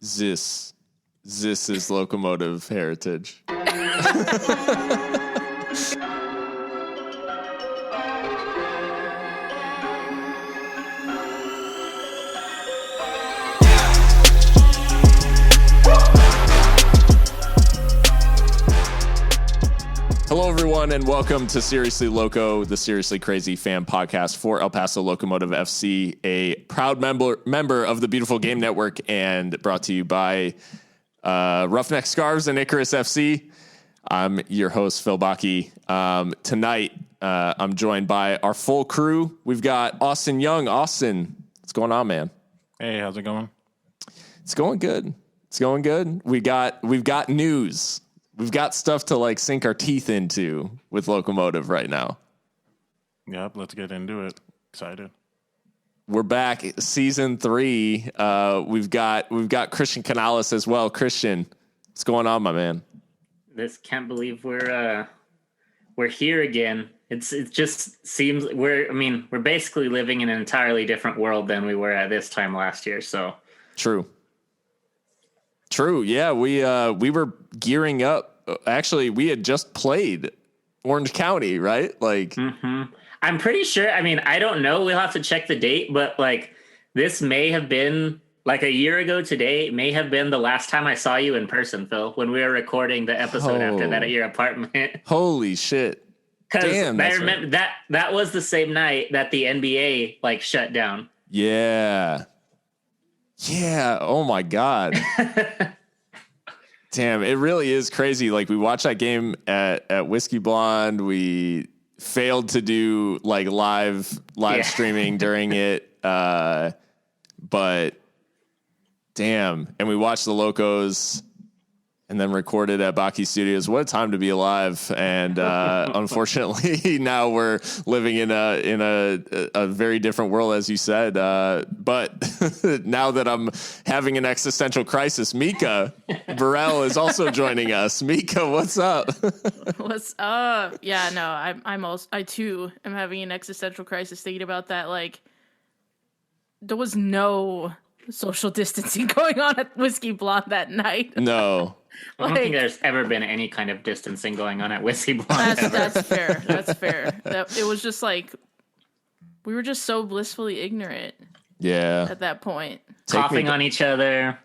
This is Locomotive heritage. Hello, everyone, and welcome to Seriously Loco, the Seriously Crazy fan podcast for El Paso Locomotive FC, a proud member of the Beautiful Game Network, and brought to you by Roughneck Scarves and Icarus FC. I'm your host, Phil Bakke. Tonight, I'm joined by our full crew. We've got Austin Young. Austin, what's going on, man? Hey, how's it going? It's going good. We've got news. We've got stuff to sink our teeth into with Locomotive right now. Yep, let's get into it. Excited. We're back, season 3. We've got Christian Canales as well. Christian, what's going on, my man? Can't believe we're here again. It just seems we're basically living in an entirely different world than we were at this time last year. So True. Yeah, we were gearing up. Actually, we had just played Orange County, right? I'm pretty sure. I don't know. We'll have to check the date, but this may have been a year ago today. It may have been the last time I saw you in person, Phil, when we were recording the episode after that at your apartment. Holy shit! Damn, I remember that was the same night that the NBA shut down. Yeah. Oh my God. Damn, it really is crazy. We watched that game at Whiskey Blonde. We failed to do live streaming during it. But damn. And we watched the Locos and then recorded at Bakke Studios. What a time to be alive. And unfortunately now we're living in a very different world, as you said. But now that I'm having an existential crisis, Mikka Burrell is also joining us. Mikka, what's up? What's up? Yeah, no, I too am having an existential crisis thinking about that. There was no social distancing going on at Whiskey Blonde that night. No. I don't think there's ever been any kind of distancing going on at Whiskey Blonde. That's fair. It was just we were just so blissfully ignorant. Yeah. At that point. Coughing on each other.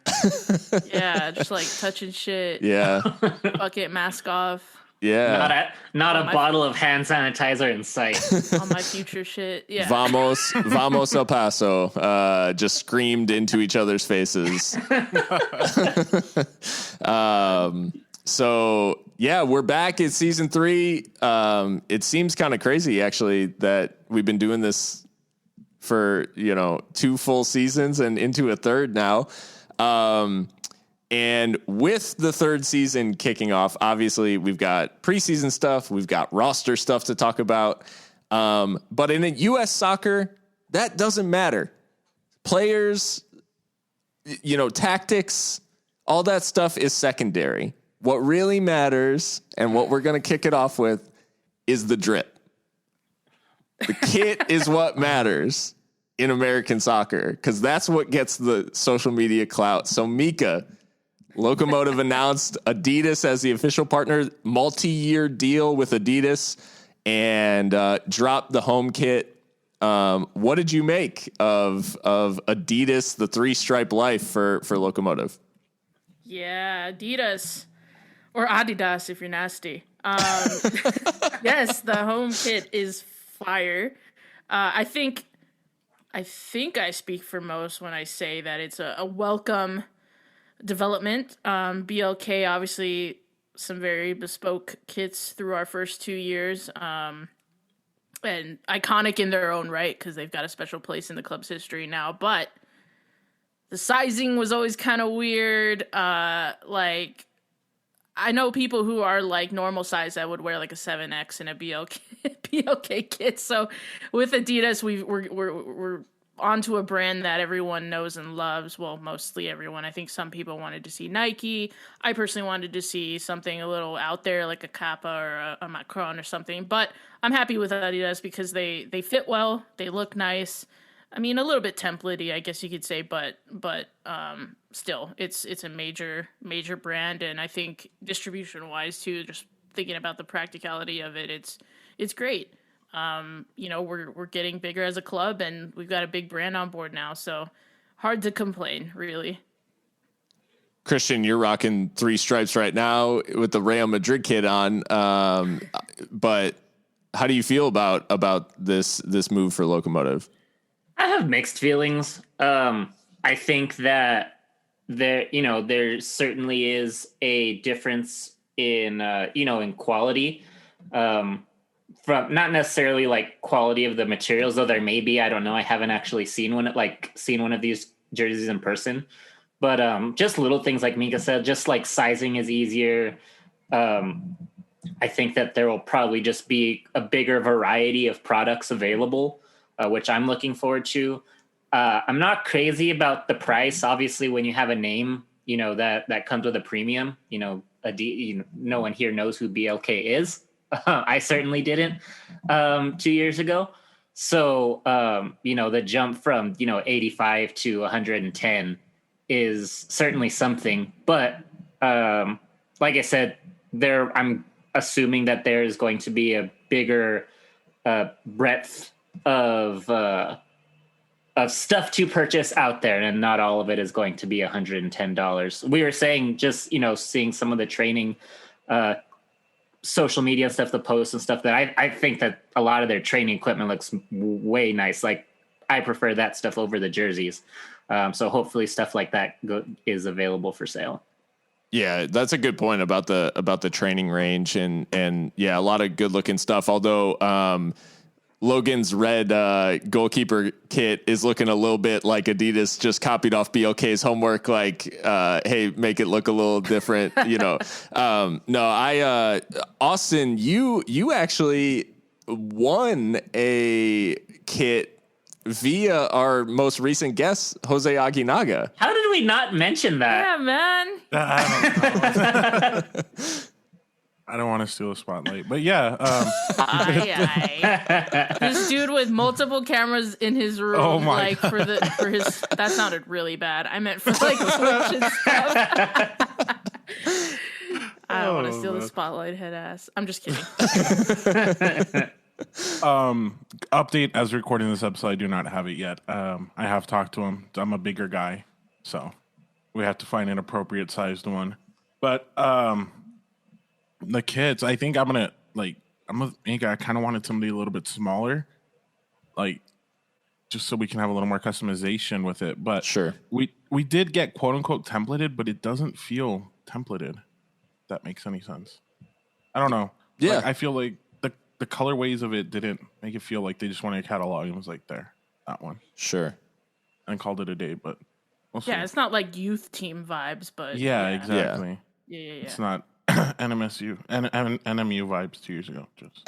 Yeah, just touching shit. Yeah. Bucket mask off. Yeah. Not a bottle of hand sanitizer in sight. On my future shit. Yeah. Vamos El Paso. Just screamed into each other's faces. So yeah, we're back at season 3. It seems kind of crazy actually that we've been doing this for, 2 full seasons and into a third now. And with the third season kicking off, obviously we've got preseason stuff, we've got roster stuff to talk about. But in U.S. soccer, that doesn't matter. Players, tactics, all that stuff is secondary. What really matters, and what we're going to kick it off with, is the drip. The kit is what matters in American soccer, because that's what gets the social media clout. So Mikka, Locomotive announced Adidas as the official partner, multi-year deal with Adidas, and dropped the home kit. What did you make of Adidas, the 3-stripe life for Locomotive? Yeah, Adidas, or Adidas if you're nasty. Yes, the home kit is fire. I think I speak for most when I say that it's a welcome development. BLK, obviously some very bespoke kits through our first 2 years, and iconic in their own right because they've got a special place in the club's history now. But the sizing was always kind of weird. I know people who are normal size that would wear a 7X in a BLK kit. So with Adidas, we're onto a brand that everyone knows and loves. Well, mostly everyone. I think some people wanted to see Nike. I personally wanted to see something a little out there, like a Kappa or a Macron or something. But I'm happy with Adidas because they fit well. They look nice. I mean, a little bit template-y, I guess you could say, but still, it's a major brand, and I think distribution-wise too, just thinking about the practicality of it, it's great. We're getting bigger as a club, and we've got a big brand on board now, so hard to complain, really. Christian, you're rocking 3 stripes right now with the Real Madrid kit on. But how do you feel about this move for Locomotive? I have mixed feelings. I think that there certainly is a difference in quality, from not necessarily like quality of the materials, though there may be. I don't know. I haven't actually seen one of these jerseys in person. But just little things like Mikka said, just like sizing is easier. I think that there will probably just be a bigger variety of products available, which I'm looking forward to. I'm not crazy about the price. Obviously, when you have a name, that comes with a premium. No one here knows who BLK is. I certainly didn't 2 years ago. So, the jump from 85 to 110 is certainly something, but like I said, I'm assuming that there is going to be a bigger breadth of stuff to purchase out there, and not all of it is going to be $110. We were saying just seeing some of the training social media stuff, the posts and stuff, that I think that a lot of their training equipment looks way nice. Like, I prefer that stuff over the jerseys. So hopefully stuff like that is available for sale. Yeah, that's a good point about the training range, and yeah, a lot of good looking stuff. Although Logan's red goalkeeper kit is looking a little bit like Adidas just copied off BLK's homework. Like, hey, make it look a little different. Austin, you actually won a kit via our most recent guest, Jose Aguinaga. How did we not mention that? Yeah, man. I don't want to steal a spotlight, but yeah. This dude with multiple cameras in his room, Oh my for his. That sounded really bad. I meant for Twitch and stuff. I don't want to steal the spotlight, head ass. I'm just kidding. Update as recording this episode, I do not have it yet. I have talked to him. I'm a bigger guy, so we have to find an appropriate sized one. But the kids, I think I kind of wanted somebody a little bit smaller, like just so we can have a little more customization with it. But sure, we did get quote unquote templated, but it doesn't feel templated. If that makes any sense. I don't know. Yeah, I feel like the colorways of it didn't make it feel like they just wanted a catalog and was like, there, that one. Sure. And called it a day, but we'll see. Yeah, it's not like youth team vibes, but yeah. Exactly. Yeah. It's not NMSU and NMU vibes 2 years ago. Just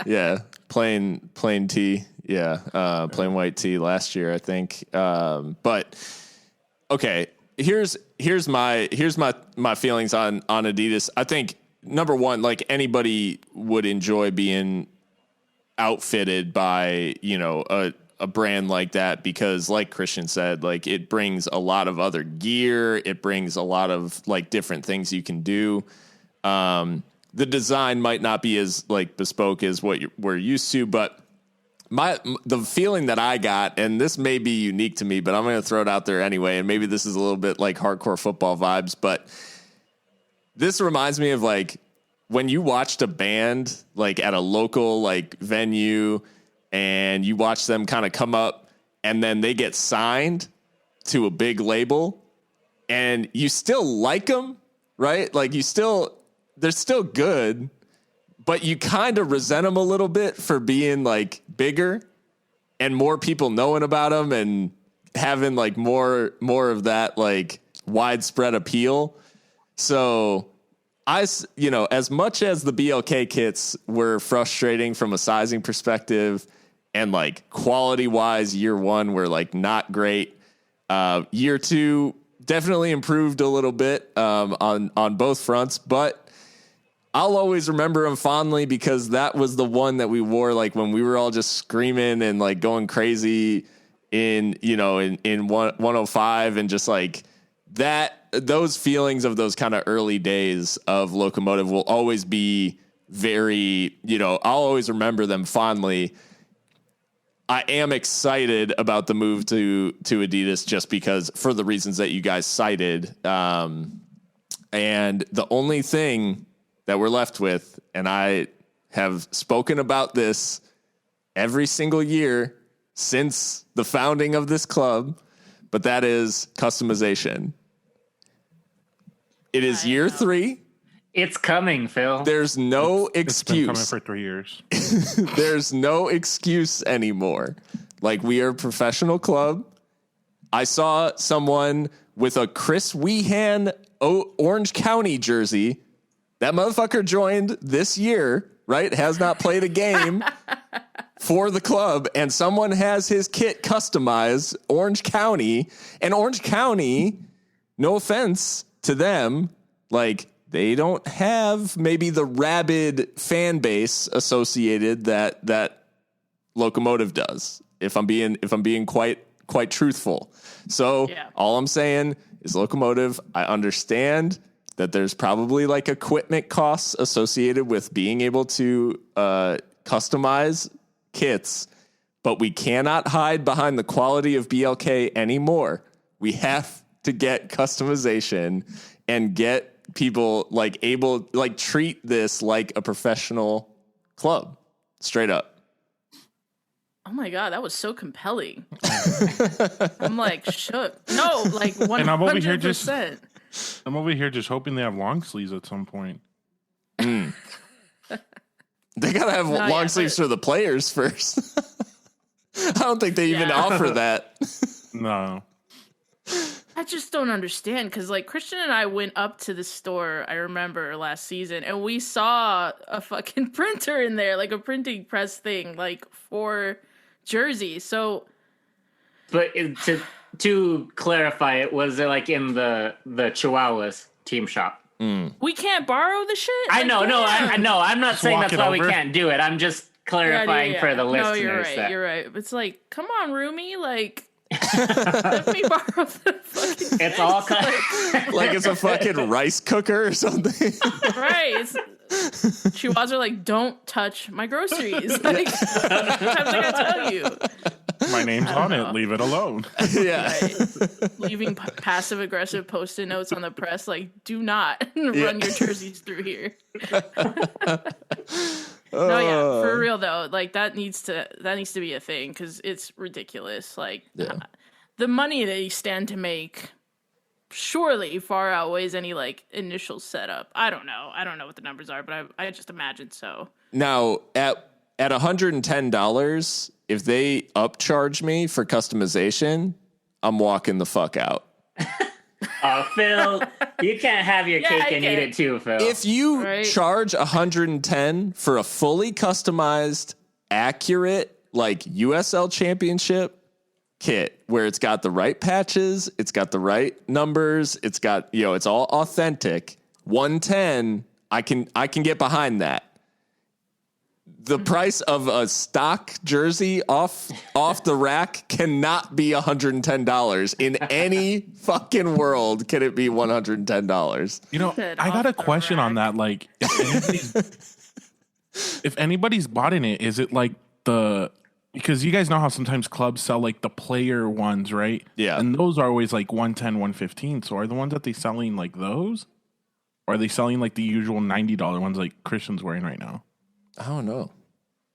Yeah, plain tee. Yeah, plain white tee last year, I think. But okay, here's my feelings on Adidas. I think, number one, like, anybody would enjoy being outfitted by, a brand like that, because like Christian said, like, it brings a lot of other gear. It brings a lot of like different things you can do. The design might not be as like bespoke as what we're used to, but the feeling that I got, and this may be unique to me, but I'm going to throw it out there anyway. And maybe this is a little bit like hardcore football vibes, but this reminds me of like when you watched a band like at a local like venue, and you watch them kind of come up and then they get signed to a big label, and you still like them, right? Like they're still good, but you kind of resent them a little bit for being like bigger and more people knowing about them and having like more of that like widespread appeal. So as much as the BLK kits were frustrating from a sizing perspective, and like quality wise, year one were like not great. Year two definitely improved a little bit on both fronts, but I'll always remember them fondly because that was the one that we wore like when we were all just screaming and like going crazy in 105 and just like that. Those feelings of those kind of early days of Locomotive will always be very, I'll always remember them fondly. I am excited about the move to Adidas just because for the reasons that you guys cited. And the only thing that we're left with, and I have spoken about this every single year since the founding of this club, but that is customization. It is year 3. It's coming, Phil. There's no excuse. It's been coming for 3 years. There's no excuse anymore. Like, we are a professional club. I saw someone with a Chris Weehan Orange County jersey. That motherfucker joined this year, right? Has not played a game for the club, and someone has his kit customized Orange County. And Orange County, no offense to them, like, they don't have maybe the rabid fan base associated that Locomotive does. If I'm being quite truthful. So all I'm saying is Locomotive, I understand that there's probably like equipment costs associated with being able to customize kits, but we cannot hide behind the quality of BLK anymore. We have to get customization and get people treat this like a professional club. Straight up. Oh my God, that was so compelling. I'm like shook. No, like 100%. And I'm over here just hoping they have long sleeves at some point. They gotta have long sleeves for the players first. I don't think they even offer that. No. I just don't understand because like Christian and I went up to the store, I remember last season, and we saw a fucking printer in there, like a printing press thing, like for jerseys. So, but to clarify, it was like in the Chihuahuas team shop. We can't borrow the shit. I know, I'm not saying that's why we can't do it. I'm just clarifying for the listeners. No, you're right. It's like, come on, Rumi, like. Let me borrow the fucking it's all like it's a fucking rice cooker or something. Right. Chihuahuas are like, don't touch my groceries. Like, sometimes I gotta tell you. My name's on it. Leave it alone. Yeah. Right. Leaving passive aggressive post-it notes on the press, like, do not run your jerseys through here. No, yeah, for real though, like that needs to be a thing because it's ridiculous. Like the money they stand to make surely far outweighs any like initial setup. I don't know what the numbers are, but I just imagine so. Now at $110, if they upcharge me for customization, I'm walking the fuck out. Phil, you can't have your cake and eat it too, Phil. If you charge $110 for a fully customized, accurate, like USL Championship kit, where it's got the right patches, it's got the right numbers, it's got it's all authentic. 110, I can get behind that. The price of a stock jersey off the rack cannot be $110 in any fucking world. Can it be $110? I got a question on that. Like, if anybody's bought in it, is it like because you guys know how sometimes clubs sell like the player ones, right? Yeah. And those are always like 110, 115. So are the ones that they selling like those? Or are they selling like the usual $90 ones like Christian's wearing right now? I don't know.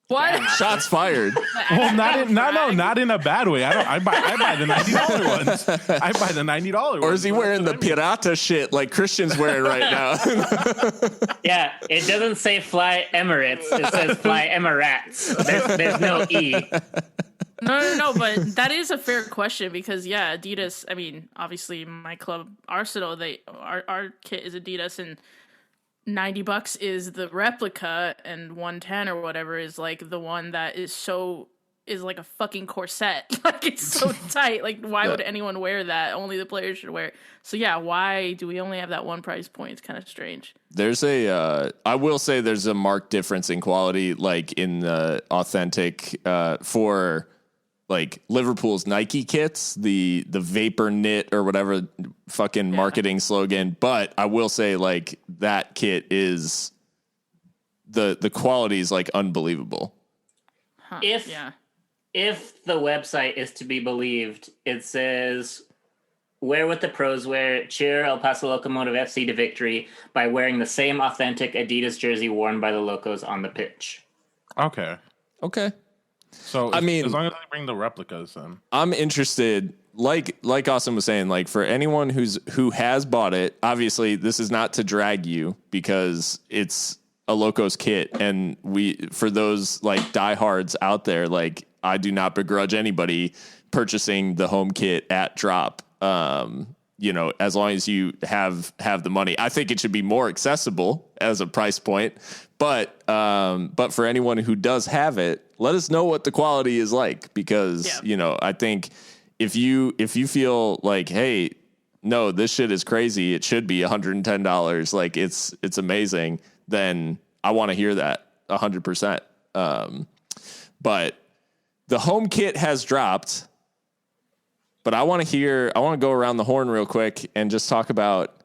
What? Shots fired. Well, not in a bad way. I buy the $90 ones. I buy the $90 ones. Or is he wearing the pirata shit like Christian's wearing right now? Yeah, it doesn't say fly Emirates. It says fly Emirates. There's no E. No, but that is a fair question because Adidas. I mean, obviously, my club Arsenal, our kit is Adidas, and $90 is the replica, and 110 or whatever is like the one that is so is like a fucking corset. Like it's so tight. Like why would anyone wear that? Only the players should wear it. So yeah, why do we only have that one price point? It's kind of strange. There's I will say there's a marked difference in quality, like in the authentic, for like Liverpool's Nike kits, the vapor knit or whatever fucking marketing slogan. But I will say like that kit is the quality is like unbelievable. Huh. If the website is to be believed, it says, wear what the pros wear, cheer El Paso Locomotive FC to victory by wearing the same authentic Adidas jersey worn by the Locos on the pitch. Okay. So, I mean, as long as they bring the replicas, then I'm interested. Like Austin was saying, like for anyone who has bought it, obviously this is not to drag you because it's a Locos kit, and for those like diehards out there, like I do not begrudge anybody purchasing the home kit at drop. As long as you have the money, I think it should be more accessible as a price point. But for anyone who does have it, let us know what the quality is like, because I think if you feel like, hey, no, this shit is crazy, it should be $110, like it's amazing, then I want to hear that 100%. But the home kit has dropped. But I want to go around the horn real quick and just talk about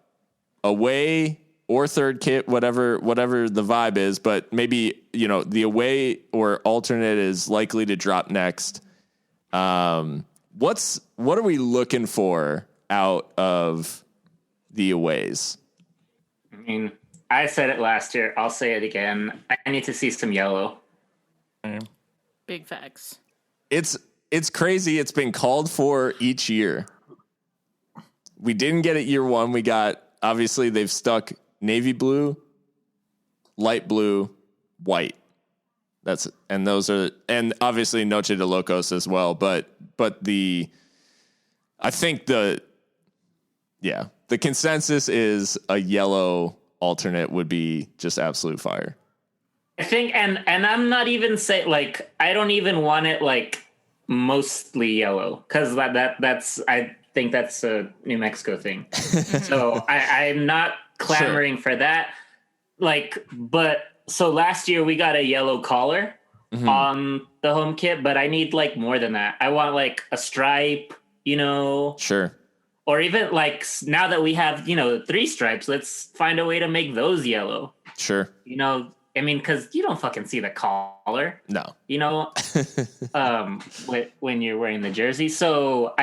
away or third kit, whatever the vibe is. But maybe, the away or alternate is likely to drop next. What are we looking for out of the aways? I mean, I said it last year. I'll say it again. I need to see some yellow. Big facts. It's crazy. It's been called for each year. We didn't get it year one. We got, obviously they've stuck navy blue, light blue, white. And obviously Noche de Locos as well. But I think the consensus is a yellow alternate would be just absolute fire. I think, and I'm not even saying, like, I don't even want it like mostly yellow, because that's I think that's a New Mexico thing. So I'm not clamoring for that. Like, but so last year we got a yellow collar on the home kit, but I need like more than that. I want like a stripe, Sure. Or even like now that we have, 3 stripes, let's find a way to make those yellow. Sure. I mean, because you don't fucking see the collar. No. When you're wearing the jersey. So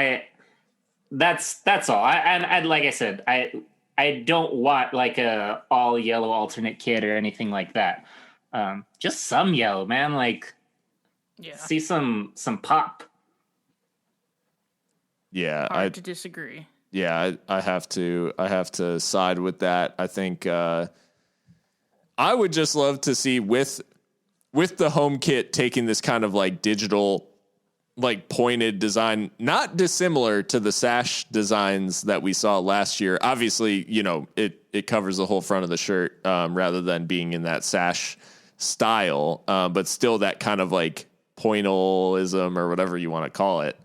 that's all. And like I said, I don't want like a all yellow alternate kit or anything like that. Just some yellow, man. Like, see some pop. Yeah, Hard to disagree. Yeah, I have to side with that. I think I would just love to see with the home kit taking this kind of like digital, like pointed design, not dissimilar to the sash designs that we saw last year. Obviously, it covers the whole front of the shirt rather than being in that sash style, but still that kind of like pointillism or whatever you want to call it.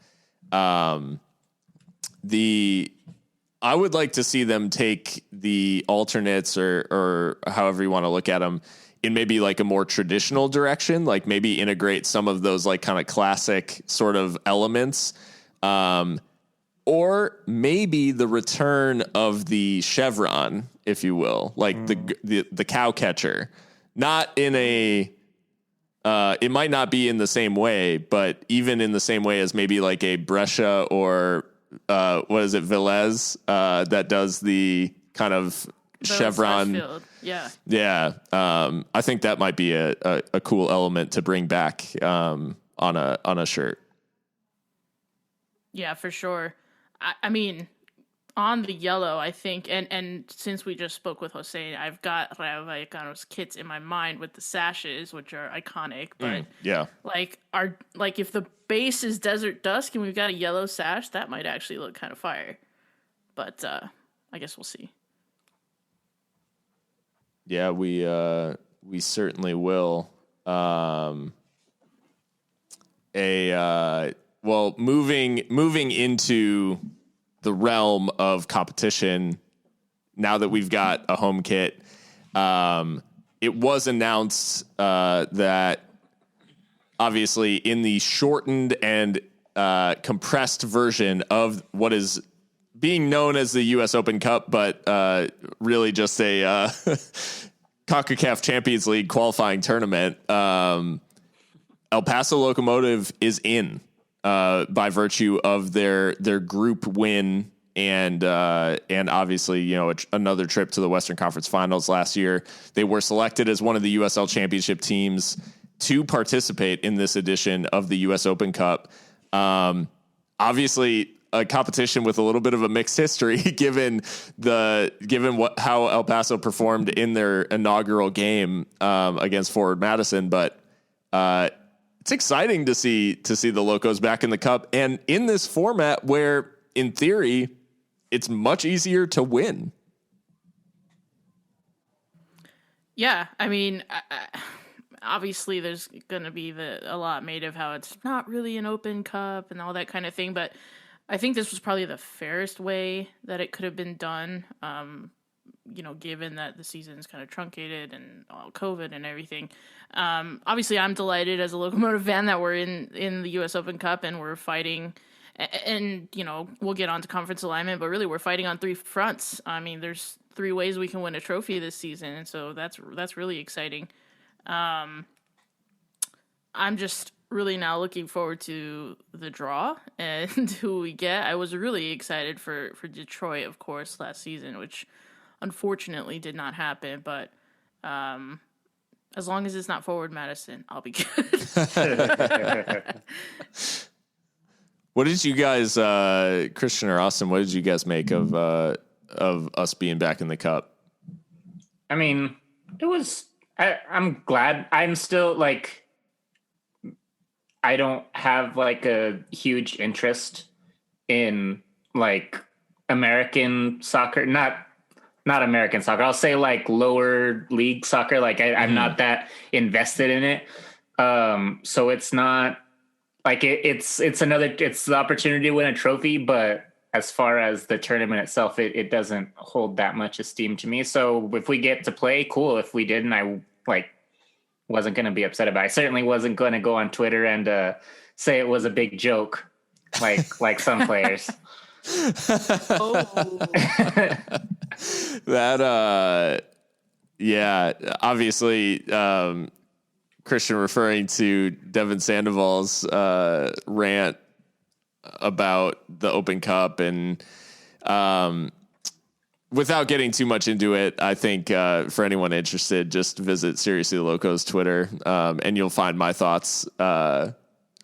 I would like to see them take the alternates or however you want to look at them in maybe like a more traditional direction, like maybe integrate some of those like kind of classic sort of elements, or maybe the return of the chevron, if you will, like the cow catcher, not in a, it might not be in the same way, but even in the same way as maybe like a Brescia or what is it, Velez, that does the kind of chevron. Yeah. I think that might be a cool element to bring back on a shirt. Yeah, for sure. I mean, on the yellow, I think, and since we just spoke with Jose, I've got Rayo Vallecano's kits in my mind with the sashes, which are iconic. But like if the base is Desert Dusk and we've got a yellow sash, that might actually look kind of fire. But I guess we'll see. Yeah, we certainly will. moving into the realm of competition. Now that we've got a home kit, it was announced that obviously in the shortened and compressed version of what is being known as the U.S. Open Cup, but really just a CONCACAF Champions League qualifying tournament, El Paso Locomotive is in by virtue of their group win and obviously, another trip to the Western Conference Finals last year. They were selected as one of the USL Championship teams to participate in this edition of the U.S. Open Cup. Obviously, a competition with a little bit of a mixed history, given how El Paso performed in their inaugural game against Forward Madison. But it's exciting to see the Locos back in the Cup and in this format where, in theory, it's much easier to win. Yeah, I mean, obviously there's going to be a lot made of how it's not really an Open Cup and all that kind of thing, but I think this was probably the fairest way that it could have been done, given that the season's kind of truncated and all COVID and everything. Obviously, I'm delighted as a Locomotive fan that we're in the U.S. Open Cup and we're fighting. And, we'll get on to conference alignment, but really we're fighting on three fronts. I mean, there's 3 ways we can win a trophy this season, and so that's really exciting. I'm just really now looking forward to the draw and who we get. I was really excited for Detroit, of course, last season, which unfortunately did not happen. But as long as it's not Forward Madison, I'll be good. What did you guys, Christian or Austin, what did you guys make of us being back in the Cup? I mean, I'm glad. I'm still I don't have a huge interest in American soccer, not American soccer. I'll say lower league soccer. I'm not that invested in it. So it's not it's the opportunity to win a trophy, but as far as the tournament itself, it doesn't hold that much esteem to me. So if we get to play, cool. If we didn't, I wasn't going to be upset about it. I certainly wasn't going to go on Twitter and say it was a big joke, like some players. Yeah, obviously, Christian referring to Devin Sandoval's rant about the Open Cup, and without getting too much into it, I think for anyone interested, just visit Seriously Loco's Twitter, and you'll find my thoughts,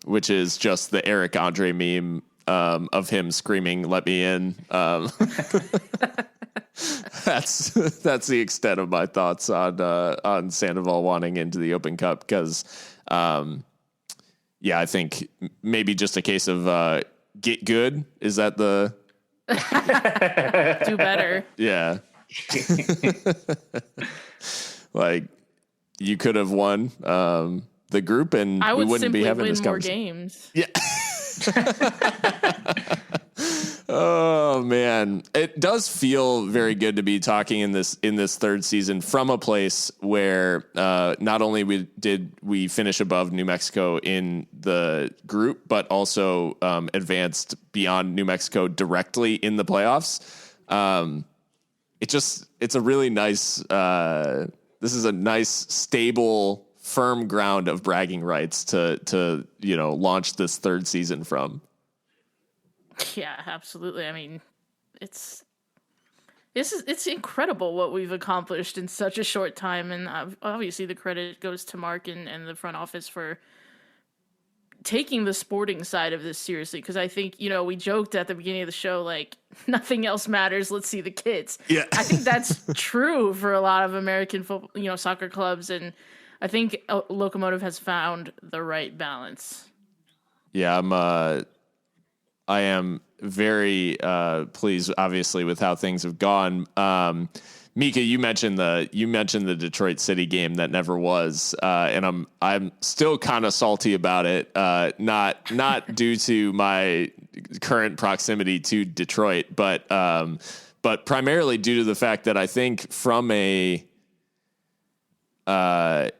which is just the Eric Andre meme of him screaming, "Let me in." That's the extent of my thoughts on Sandoval wanting into the Open Cup, because I think maybe just a case of get good. Is that the do better? Yeah. You could have won the group, and we wouldn't be having this conversation. Games. Yeah. Oh man, it does feel very good to be talking in this third season from a place where not only did we finish above New Mexico in the group, but also advanced beyond New Mexico directly in the playoffs. It's a really nice. This is a nice, stable, firm ground of bragging rights to launch this third season from. Yeah, absolutely. I mean, it's incredible what we've accomplished in such a short time, and obviously the credit goes to Mark and the front office for taking the sporting side of this seriously, because I think, we joked at the beginning of the show, nothing else matters, let's see the kids. Yeah. I think that's true for a lot of American football, soccer clubs, and I think Locomotive has found the right balance. Yeah, I am very pleased, obviously, with how things have gone. Mikka, you mentioned the Detroit City game that never was, and I'm still kind of salty about it. Not due to my current proximity to Detroit, but primarily due to the fact that I think from a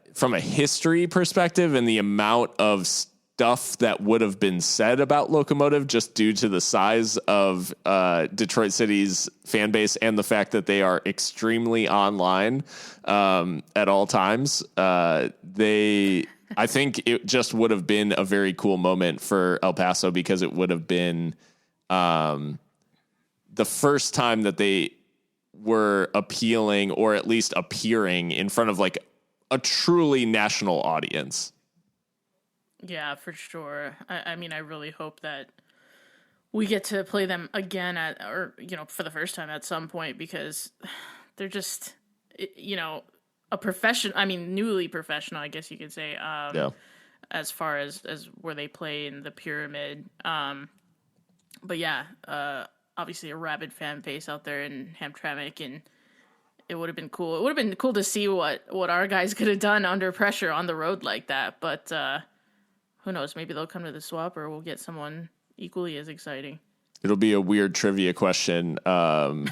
history perspective and the amount of stuff that would have been said about Locomotive just due to the size of Detroit City's fan base and the fact that they are extremely online at all times. I think it just would have been a very cool moment for El Paso because it would have been the first time that they were appealing or at least appearing in front of like a truly national audience. Yeah, for sure. I mean, I really hope that we get to play them again for the first time at some point, because they're just, a profession. I mean, newly professional, I guess you could say, as far as where they play in the pyramid. But yeah, obviously a rabid fan base out there in Hamtramck, and it would have been cool. It would have been cool to see what our guys could have done under pressure on the road like that. But, who knows? Maybe they'll come to the swap, or we'll get someone equally as exciting. It'll be a weird trivia question in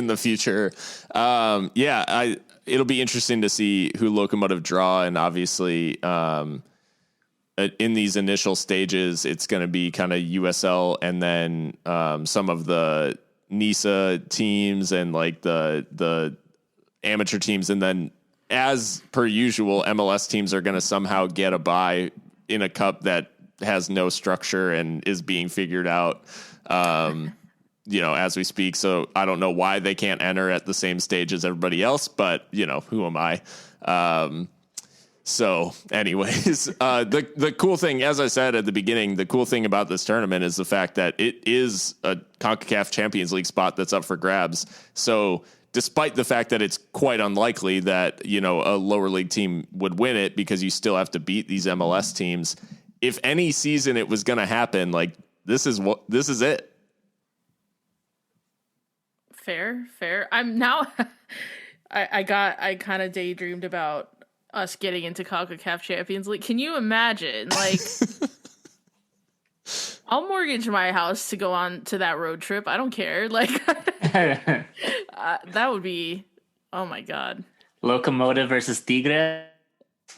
the future. It'll be interesting to see who Locomotive draw, and obviously in these initial stages, it's going to be kind of USL and then some of the NISA teams and like the amateur teams, and then, as per usual, MLS teams are going to somehow get a bye in a cup that has no structure and is being figured out, as we speak. So I don't know why they can't enter at the same stage as everybody else, but who am I? So anyways, the cool thing, as I said at the beginning, the cool thing about this tournament is the fact that it is a CONCACAF Champions League spot that's up for grabs. So despite the fact that it's quite unlikely that, a lower league team would win it because you still have to beat these MLS teams, if any season it was going to happen, like this is it. Fair. I'm now, I kind of daydreamed about us getting into CONCACAF Champions League. Can you imagine? Like, I'll mortgage my house to go on to that road trip. I don't care. Like, that would be, oh my God. Locomotive versus Tigre.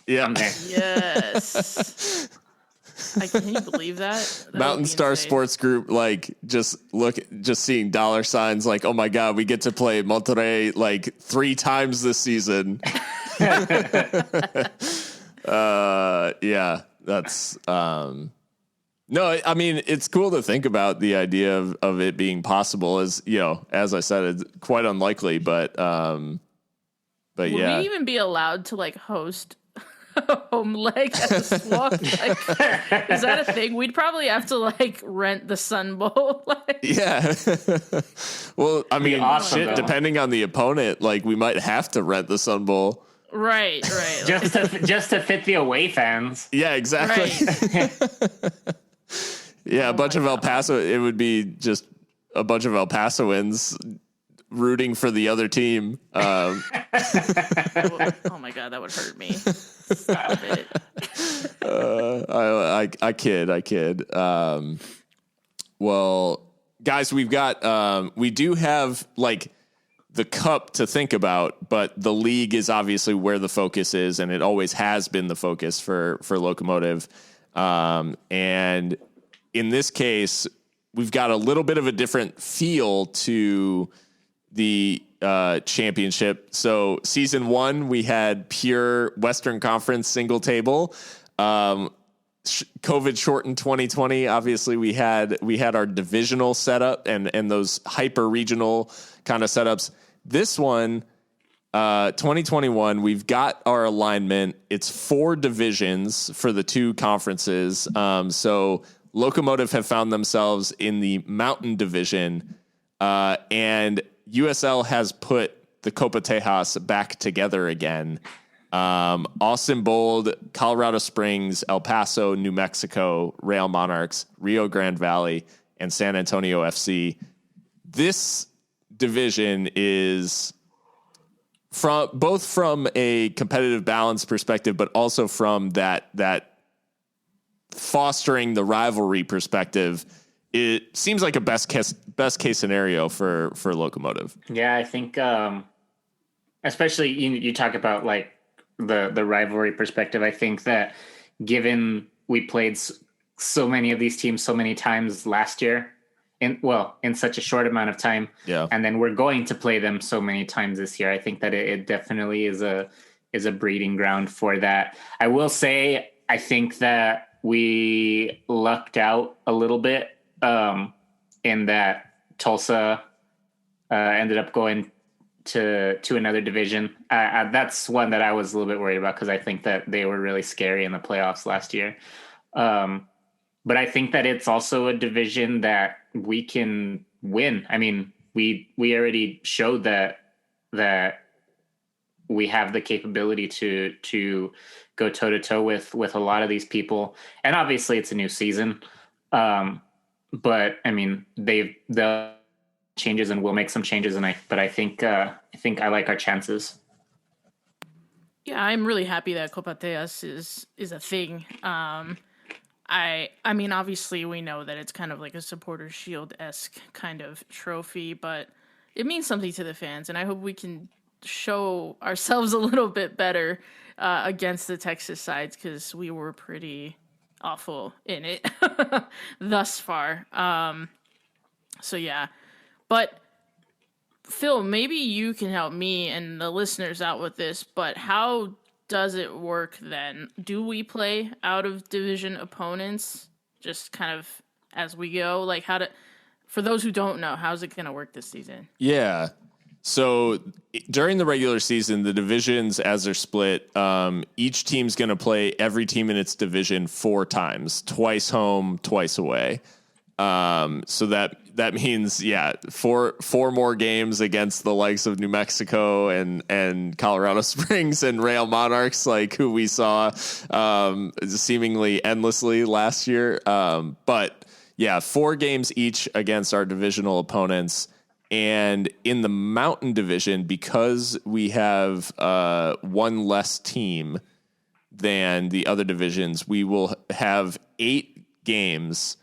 Yeah. Yes. Can you believe that? Mountain Star insane. Sports Group, like just seeing dollar signs like, oh my God, we get to play Monterrey like 3 times this season. That's no, I mean, it's cool to think about the idea of it being possible. As I said, it's quite unlikely, but would we even be allowed to like host a home leg at the swap? Like, is that a thing? We'd probably have to like rent the Sun Bowl. Yeah. Well, I mean, awesome, depending on the opponent, like we might have to rent the Sun Bowl. Right. just to fit the away fans. Yeah, exactly. Right. Yeah, a bunch of El Paso. It would be just a bunch of El Pasoans rooting for the other team. Oh my God, that would hurt me. Stop it. I kid. Well, guys, we do have like the cup to think about, but the league is obviously where the focus is, and it always has been the focus for Locomotive. And in this case, we've got a little bit of a different feel to the championship. So season 1, we had pure Western Conference single table. COVID shortened 2020. Obviously, we had our divisional setup and those hyper regional kind of setups. This one, 2021, we've got our alignment. It's 4 divisions for the 2 conferences. So Locomotive have found themselves in the Mountain Division, and USL has put the Copa Tejas back together again. Austin Bold, Colorado Springs, El Paso, New Mexico, Real Monarchs, Rio Grande Valley, and San Antonio FC. This division is from a competitive balance perspective, but also from that fostering the rivalry perspective. It seems like a best case scenario for Locomotive. Yeah, I think especially you talk about like the rivalry perspective. I think that given we played so many of these teams so many times last year, in such a short amount of time, and then we're going to play them so many times this year, I think that it definitely is a breeding ground for that. I will say I think that we lucked out a little bit in that Tulsa ended up going to another division. That's one that I was a little bit worried about because I think that they were really scary in the playoffs last year. But I think that it's also a division that we can win. I mean, we already showed that we have the capability to go toe to toe with a lot of these people. And obviously it's a new season. But I mean, they'll changes and we'll make some changes. But I think I like our chances. Yeah, I'm really happy that Copa Teas is a thing. I mean, obviously we know that it's kind of like a supporter shield-esque kind of trophy, but it means something to the fans, and I hope we can show ourselves a little bit better against the Texas sides, because we were pretty awful in it thus far. So yeah, but Phil, maybe you can help me and the listeners out with this, but how does it work then? Do we play out of division opponents just kind of as we go? Like, for those who don't know, how's it going to work this season? Yeah. So during the regular season, the divisions as they're split, each team's going to play every team in its division 4 times, twice home, twice away. So that means, four more games against the likes of New Mexico and Colorado Springs and Rail Monarchs, like who we saw seemingly endlessly last year. But yeah, 4 games each against our divisional opponents. And in the Mountain Division, because we have one less team than the other divisions, we will have 8 games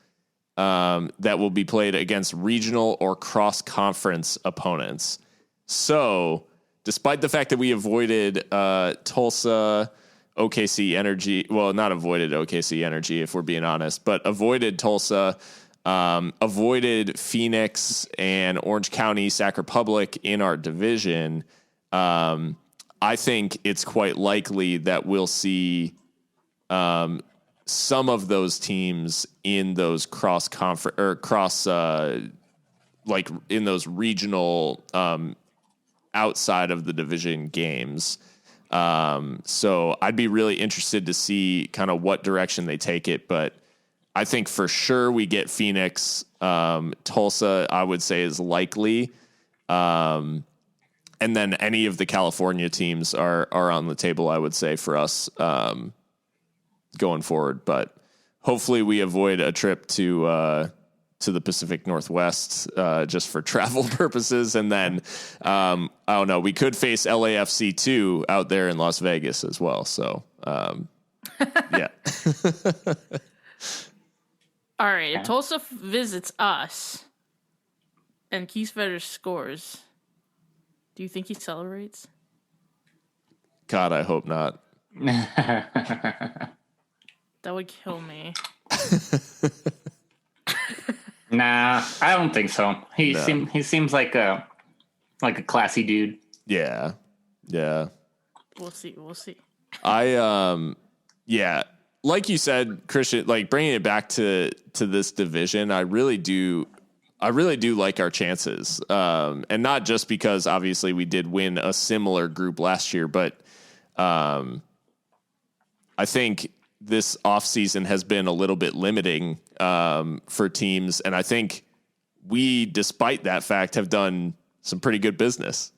that will be played against regional or cross-conference opponents. So, despite the fact that we avoided Tulsa, OKC Energy, well, not avoided OKC Energy, if we're being honest, but avoided Tulsa, avoided Phoenix and Orange County, Sac Republic in our division, I think it's quite likely that we'll see some of those teams in those like in those regional outside of the division games. So I'd be really interested to see kind of what direction they take it, but I think for sure we get Phoenix. Tulsa, I would say, is likely. And then any of the California teams are on the table, I would say, for us going forward. But hopefully we avoid a trip to the Pacific Northwest just for travel purposes. And then, I don't know, we could face LAFC 2 out there in Las Vegas as well. So, yeah. All right, if Tulsa visits us and Kieswetter scores, do you think he celebrates? God, I hope not. That would kill me. Nah, I don't think so. He seems like a classy dude. Yeah. Yeah. We'll see. Yeah. Like you said, Christian, like bringing it back to this division, I really do like our chances. And not just because obviously we did win a similar group last year, but I think this offseason has been a little bit limiting for teams. And I think we, despite that fact, have done some pretty good business.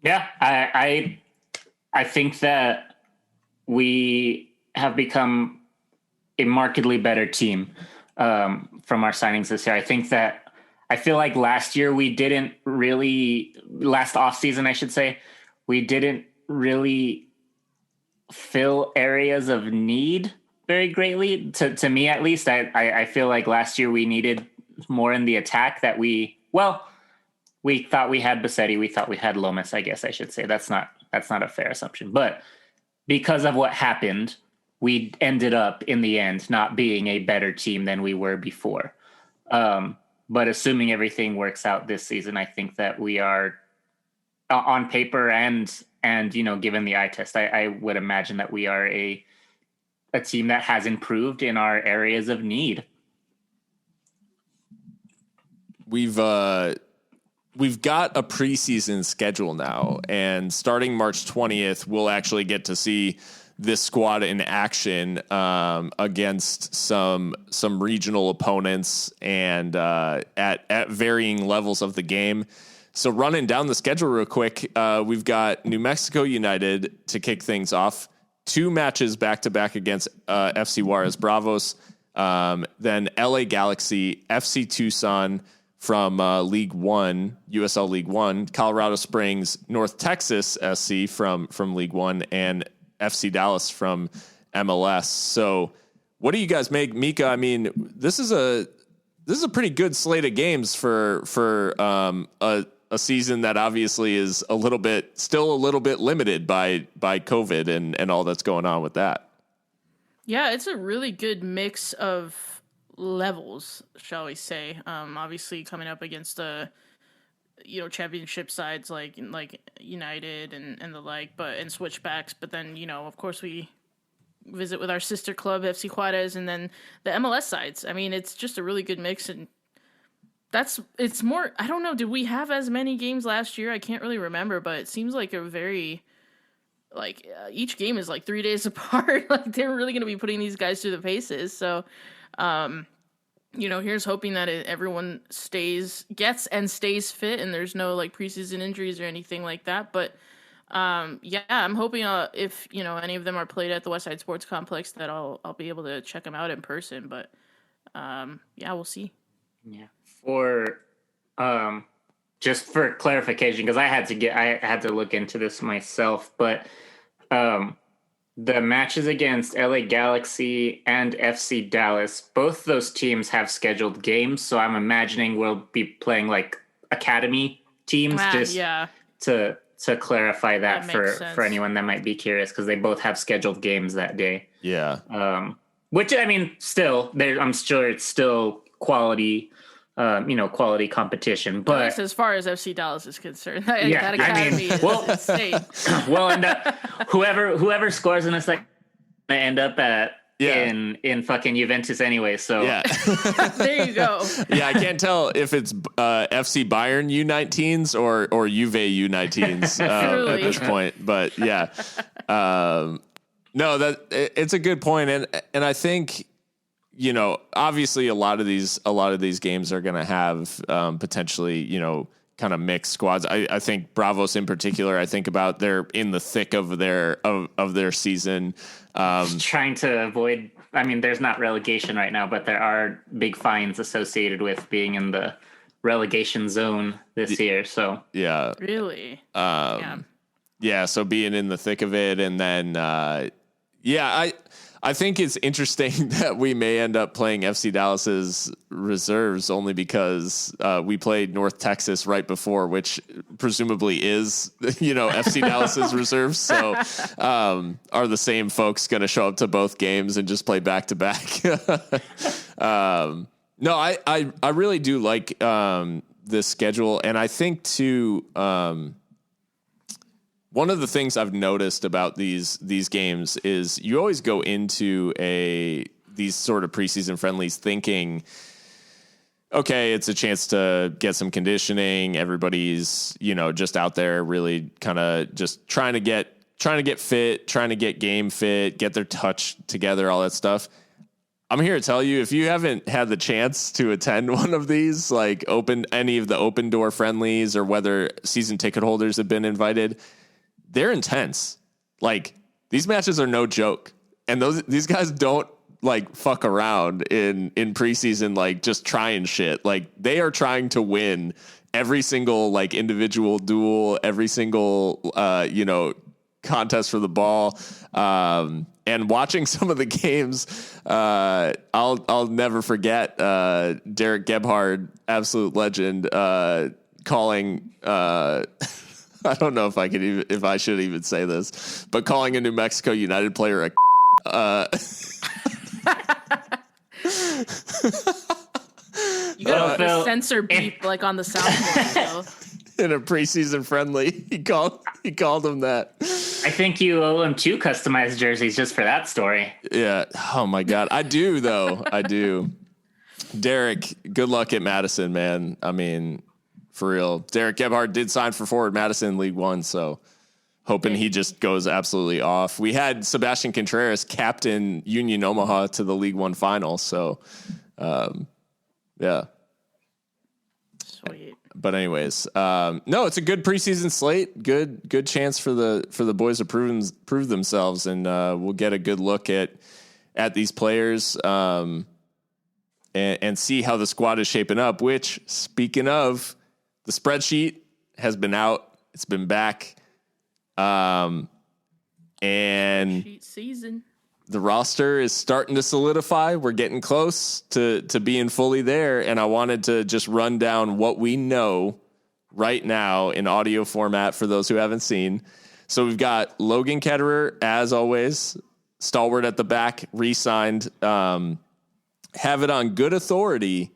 Yeah, I think that we have become a markedly better team from our signings this year. I think that I feel like last offseason, I should say, we didn't really fill areas of need very greatly. To me, at least, I feel like last year we needed more in the attack that we thought we had Bassetti, we thought we had Lomas, I guess I should say. That's not a fair assumption. But because of what happened, we ended up in the end not being a better team than we were before. But assuming everything works out this season, I think that we are on paper and given the eye test, I would imagine that we are a team that has improved in our areas of need. We've got a preseason schedule now, and starting March 20th, we'll actually get to see this squad in action against some regional opponents and at varying levels of the game. So running down the schedule real quick, we've got New Mexico United to kick things off. 2 matches back-to-back against FC Juarez Bravos. Then LA Galaxy, FC Tucson from League One, USL League One, Colorado Springs, North Texas SC from League One, and FC Dallas from MLS. So what do you guys make, Mikka? I mean, this is a pretty good slate of games for a season that obviously is still a little bit limited by COVID and all that's going on with that. Yeah, it's a really good mix of levels, shall we say. Obviously coming up against the championship sides like United and the like, but and switchbacks, but then of course we visit with our sister club FC Juarez, and then the MLS sides. I mean, it's just a really good mix, and it's more, I don't know, did we have as many games last year? I can't really remember, but it seems like a very each game is 3 days apart. Like they're really going to be putting these guys through the paces. So here's hoping that everyone gets and stays fit, and there's no preseason injuries or anything like that. But I'm hoping if any of them are played at the Westside Sports Complex, that I'll be able to check them out in person. But we'll see. Yeah. For just for clarification, because I had to look into this myself, but the matches against LA Galaxy and FC Dallas, both those teams have scheduled games, so I'm imagining we'll be playing academy teams, to clarify that for anyone that might be curious, because they both have scheduled games that day. Yeah. Which, I mean, still, I'm sure it's still quality quality competition, but at least as far as FC Dallas is concerned, that academy is insane. Well, and whoever scores in this, going to end up in fucking Juventus anyway. So yeah, there you go. Yeah, I can't tell if it's FC Bayern U19s or Juve U19s at this point, but yeah, no, that it's a good point, and I think. Obviously a lot of these games are going to have potentially, kind of mixed squads. I think Bravos in particular, I think about they're in the thick of their season. Trying to avoid, I mean, there's not relegation right now, but there are big fines associated with being in the relegation zone this year. So yeah. Really? Yeah. So being in the thick of it, and then, I think it's interesting that we may end up playing FC Dallas's reserves only because we played North Texas right before, which presumably is, FC Dallas's reserves. So are the same folks going to show up to both games and just play back to back? No, I really do like this schedule. And I think too, one of the things I've noticed about these games is you always go into these sort of preseason friendlies thinking, okay, it's a chance to get some conditioning. Everybody's, just out there really kind of just trying to get fit, trying to get game fit, get their touch together, all that stuff. I'm here to tell you, if you haven't had the chance to attend one of these, any of the open door friendlies, or whether season ticket holders have been invited, they're intense. These matches are no joke. And these guys don't like fuck around in preseason, like just trying shit. Like they are trying to win every single like individual duel, every single contest for the ball. And watching some of the games, I'll never forget Derek Gebhard, absolute legend, calling. I don't know if I should even say this, but calling a New Mexico United player you gotta censor beep like on the soundboard. In a preseason friendly, he called him that. I think you owe him 2 customized jerseys just for that story. Yeah. Oh my God. I do though. I do. Derek, good luck at Madison, man. I mean, for real. Derek Gebhard did sign for Forward Madison in League One, so hoping he just goes absolutely off. We had Sebastian Contreras captain Union Omaha to the League One final, so yeah. Sweet. But anyways, no, it's a good preseason slate. Good chance for the boys to prove themselves, and we'll get a good look at these players and see how the squad is shaping up. Which, speaking of, the spreadsheet has been out. It's been back, and Cheat season. the roster is starting to solidify. We're getting close to being fully there. And I wanted to just run down what we know right now in audio format for those who haven't seen. So we've got Logan Ketterer, as always, stalwart at the back, re-signed. Have it on good authority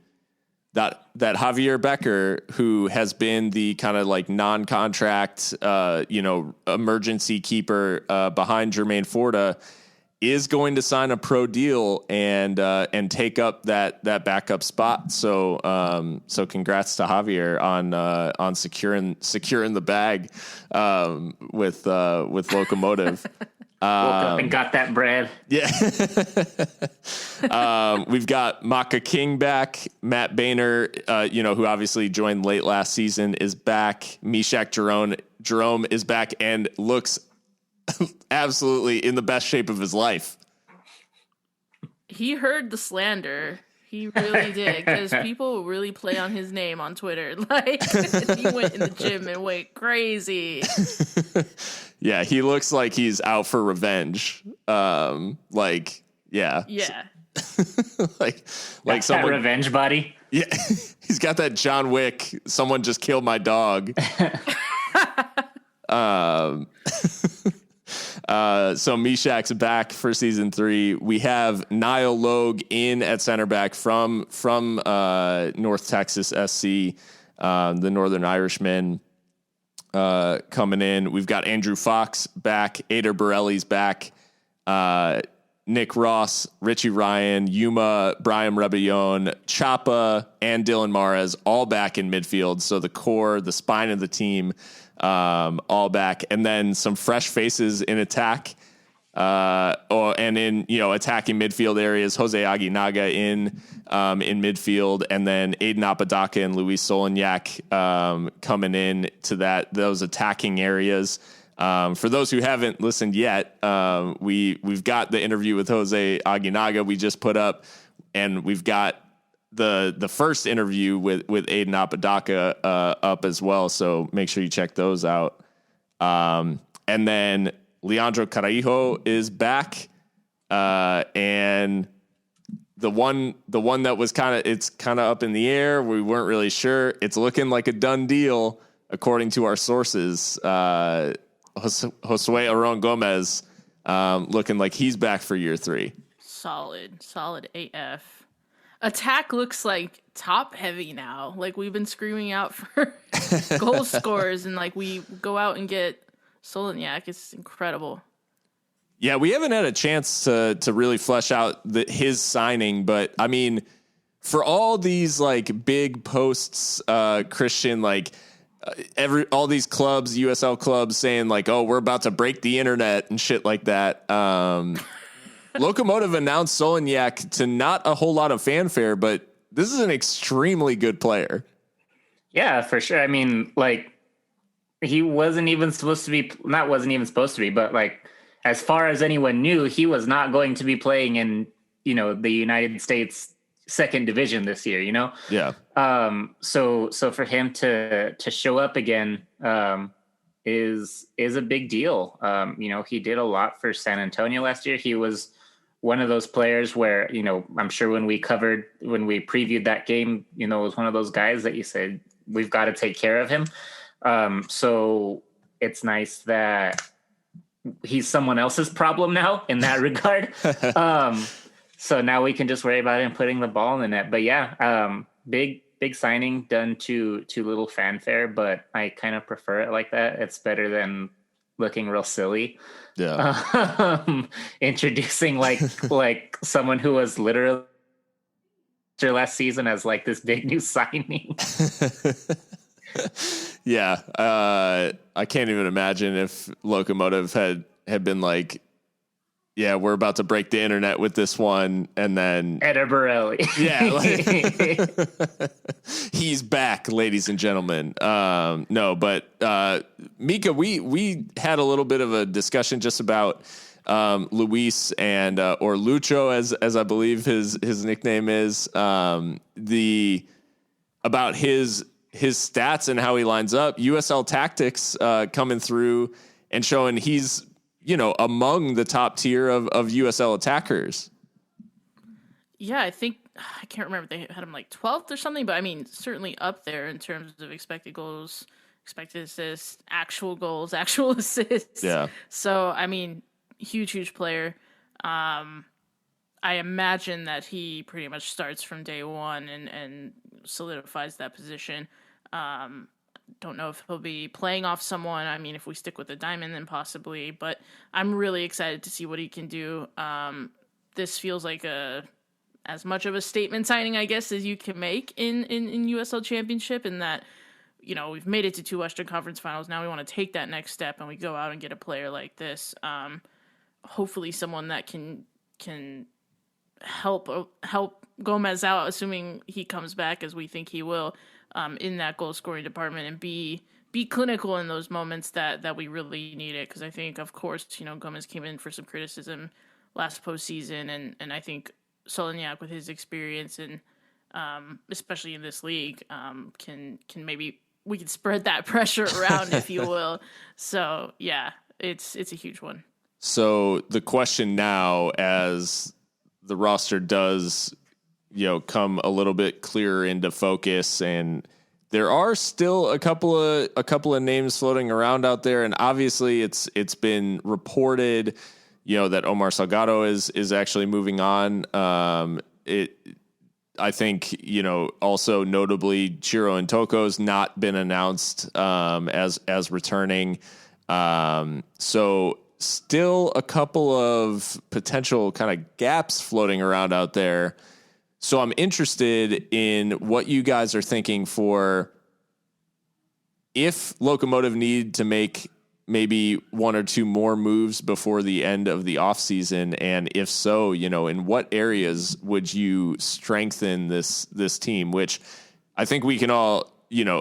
that Javier Becker, who has been the kind of like non-contract, emergency keeper behind Jermaine Forta, is going to sign a pro deal and take up that backup spot. So congrats to Javier on securing the bag with Locomotive. Woke up and got that bread. Yeah. We've got Maka King back. Matt Boehner, who obviously joined late last season, is back. Mishak Jerome is back and looks absolutely in the best shape of his life. He heard the slander. He really did, because people really play on his name on Twitter. Like, he went in the gym and went crazy. Yeah, he looks like he's out for revenge. Yeah. Yeah. like That's someone, that revenge body. Yeah, he's got that John Wick. Someone just killed my dog. So Mishak's back for season 3. We have Niall Logue in at center back from North Texas SC, the Northern Irishman, coming in. We've got Andrew Fox back, Ader Borelli's back, Nick Ross, Richie Ryan, Yuma, Brian Rebellon, Chapa, and Dylan Mares all back in midfield. So the core, the spine of the team, all back, and then some fresh faces in attack, and in attacking midfield areas. Jose Aguinaga in midfield, and then Aiden Apodaca and Luis Solignac coming in to those attacking areas. For those who haven't listened yet, we've got the interview with Jose Aguinaga we just put up, and we've got the first interview with Aiden Apodaca up as well. So make sure you check those out. And then Leandro Caraijo is back. And the one that was kind of up in the air, we weren't really sure. It's looking like a done deal according to our sources. Josue Aron Gomez, looking like he's back for year 3. Solid AF. Attack looks like top heavy now. Like, we've been screaming out for goal scorers, and like we go out and get Solignac. It's incredible. Yeah, we haven't had a chance to really flesh out his signing, but I mean, for all these like big posts, Christian, like all these clubs, USL clubs saying like, oh, we're about to break the internet and shit like that. Locomotive announced Solignac to not a whole lot of fanfare, but this is an extremely good player. Yeah, for sure. I mean, like, he wasn't even supposed to be, but like, as far as anyone knew, he was not going to be playing in, the United States second division this year, Yeah. So for him to show up again, is a big deal. He did a lot for San Antonio last year. He was one of those players where, I'm sure when we previewed that game, it was one of those guys that you said, we've got to take care of him. So it's nice that he's someone else's problem now in that regard. So now we can just worry about him putting the ball in the net. But yeah, big signing done to little fanfare, but I kind of prefer it like that. It's better than looking real silly. Yeah. Introducing like someone who was literally last season as like this big new signing. Yeah. I can't even imagine if Locomotive had been like, yeah, we're about to break the internet with this one, and then Eder Borelli. Yeah, he's back, ladies and gentlemen. No, but Mikka, we had a little bit of a discussion just about Luis and or Lucho, as I believe his nickname is, about his stats and how he lines up. USL Tactics coming through and showing he's among the top tier of USL attackers. Yeah, I think, I can't remember, they had him like 12th or something, but I mean, certainly up there in terms of expected goals, expected assists, actual goals, actual assists. Yeah. So, I mean, huge player. I imagine that he pretty much starts from day one and solidifies that position. Don't know if he'll be playing off someone. I mean, if we stick with the diamond, then possibly. But I'm really excited to see what he can do. This feels like as much of a statement signing, I guess, as you can make in USL Championship, in that, we've made it to 2 Western Conference Finals. Now we want to take that next step, and we go out and get a player like this. Hopefully someone that can help Gomez out, assuming he comes back, as we think he will, in that goal scoring department, and be clinical in those moments that we really need it. Because I think, of course, Gomez came in for some criticism last postseason, and I think Solignac, with his experience and especially in this league, can maybe we can spread that pressure around, if you will. So yeah, it's a huge one. So the question now, as the roster does come a little bit clearer into focus, and there are still a couple of names floating around out there, and obviously it's been reported that Omar Salgado is actually moving on. I think also notably Chiro Ntoko's not been announced as returning. So still a couple of potential kind of gaps floating around out there. So I'm interested in what you guys are thinking for if Locomotive need to make maybe 1 or 2 more moves before the end of the offseason. And if so, in what areas would you strengthen this team, which I think we can all,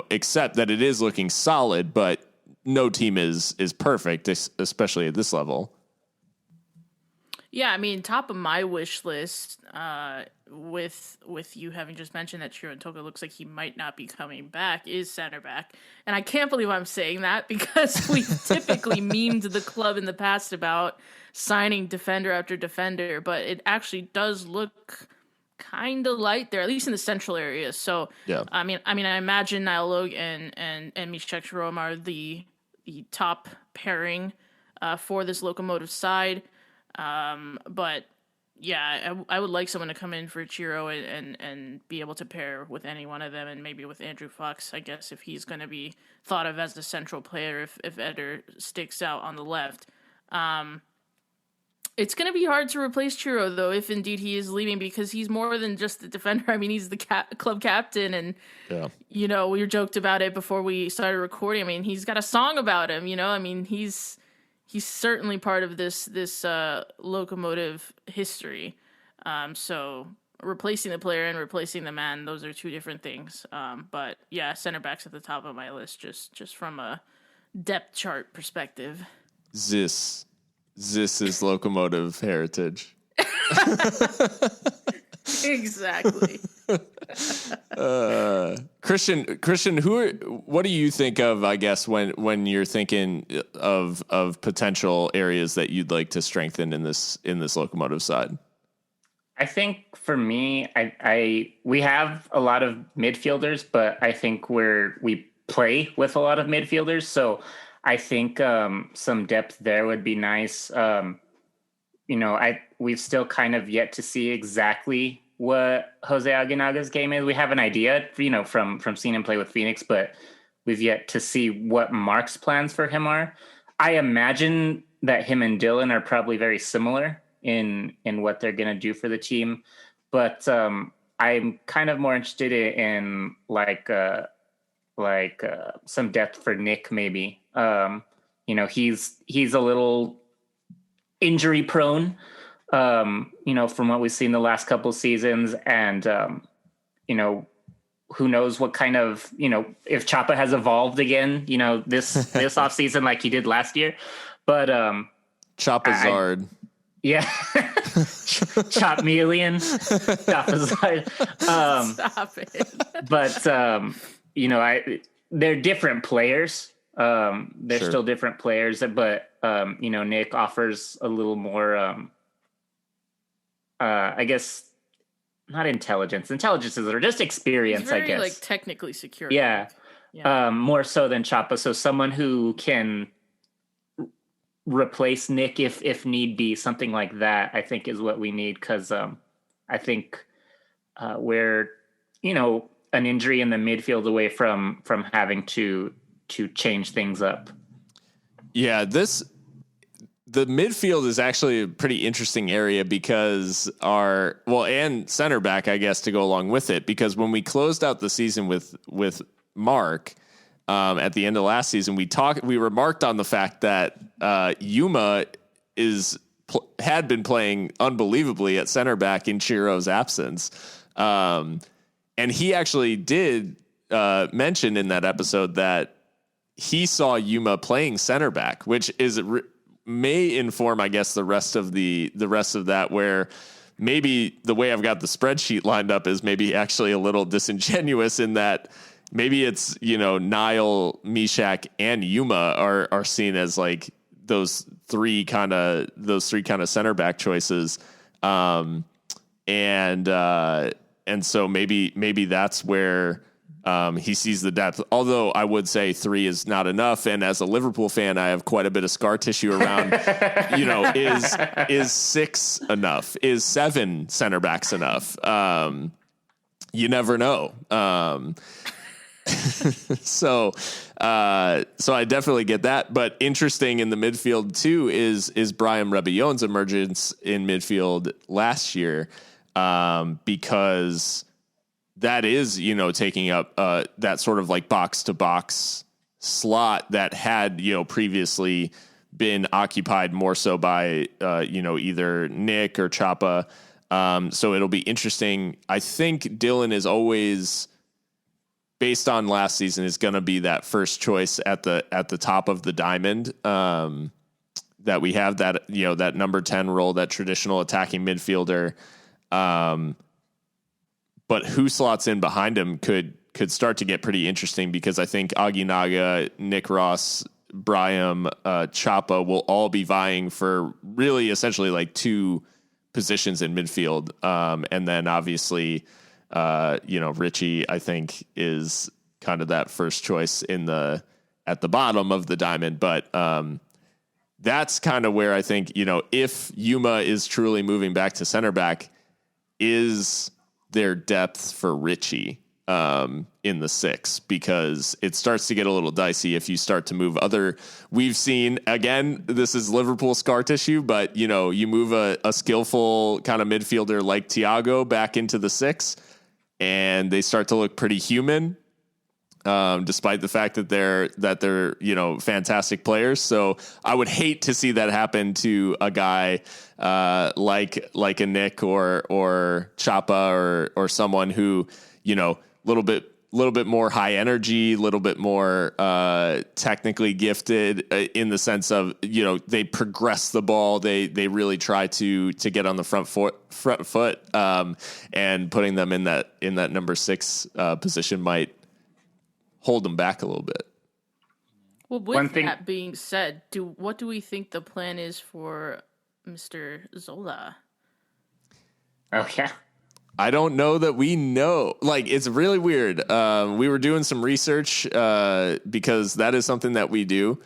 accept that it is looking solid, but no team is perfect, especially at this level. Yeah, I mean, top of my wish list, with you having just mentioned that Chiro Ntoka looks like he might not be coming back, is center back. And I can't believe I'm saying that, because we've typically memed the club in the past about signing defender after defender, but it actually does look kind of light there, at least in the central area. So, yeah. I mean, I imagine Niall Logue and Mishek Jerome are the top pairing for this Locomotive side. But yeah, I would like someone to come in for Chiro and be able to pair with any one of them, and maybe with Andrew Fox, I guess, if he's going to be thought of as the central player, if Eder sticks out on the left. It's going to be hard to replace Chiro, though, if indeed he is leaving, because he's more than just the defender. I mean, he's the club captain, and, we joked about it before we started recording. I mean, he's got a song about him, I mean, he's certainly part of this Locomotive history. So replacing the player and replacing the man, those are 2 different things. But yeah, center back's at the top of my list, just from a depth chart perspective. This is Locomotive heritage. Exactly. Christian, what do you think of, I guess, when you're thinking of potential areas that you'd like to strengthen in this Locomotive side? I think for me, we have a lot of midfielders, but I think we play with a lot of midfielders. So I think some depth there would be nice. We've still kind of yet to see exactly what Jose Aguinaga's game is. We have an idea, from seeing him play with Phoenix, but we've yet to see what Mark's plans for him are. I imagine that him and Dylan are probably very similar in what they're going to do for the team. But I'm kind of more interested in some depth for Nick, maybe. He's a little injury prone, from what we've seen the last couple seasons. And, who knows what kind of, if Chapa has evolved again, this off season like he did last year. But Chapazard. Yeah. Chop Million. Chapazard. Stop it. But, they're different players. They're Sure. still different players, but, Nick offers a little more, I guess, not intelligence. Intelligences are just experience, He's very, I guess. technically secure. Yeah. More so than Chapa. So someone who can replace Nick if need be, something like that, I think is what we need. Because I think we're, an injury in the midfield away from having to change things up. Yeah, the midfield is actually a pretty interesting area because and center back, I guess, to go along with it, because when we closed out the season with Mark at the end of last season, we remarked on the fact that Yuma had been playing unbelievably at center back in Chiro's absence. And he actually did mention in that episode that he saw Yuma playing center back, which may inform, I guess, the rest of that, where maybe the way I've got the spreadsheet lined up is maybe actually a little disingenuous in that maybe it's, Niall, Mishak, and Yuma are seen as like those three kind of center back choices. And so maybe that's where he sees the depth. Although I would say 3 is not enough. And as a Liverpool fan, I have quite a bit of scar tissue around, is 6 enough? Is 7 center backs enough? You never know. So I definitely get that. But interesting in the midfield too is Brian Rebillon's emergence in midfield last year, because that is, taking up that sort of like box to box slot that had, previously been occupied more so by, either Nick or Chapa. So it'll be interesting. I think Dylan is always, based on last season, is going to be that first choice at the top of the diamond, that we have, that, that number 10 role, that traditional attacking midfielder. But who slots in behind him could start to get pretty interesting, because I think Aguinaga, Nick Ross, Brahim, Chapa will all be vying for really essentially like 2 positions in midfield. And then obviously, Richie, I think, is kind of that first choice at the bottom of the diamond. But that's kind of where I think, if Yuma is truly moving back to center back, is their depth for Richie in the 6, because it starts to get a little dicey if you start to move we've seen, again, this is Liverpool scar tissue, but you move a skillful kind of midfielder like Thiago back into the 6 and they start to look pretty human, despite the fact that they're fantastic players. So I would hate to see that happen to a guy like a Nick or Chapa or someone who, little little bit more high energy, a little bit more technically gifted in the sense of, they progress the ball. They really try to get on the front foot, and putting them in that number 6 position might hold them back a little bit. Well, with that being said, what do we think the plan is for Mr. Zola? Oh, yeah. I don't know that we know. Like, it's really weird. We were doing some research because that is something that we do,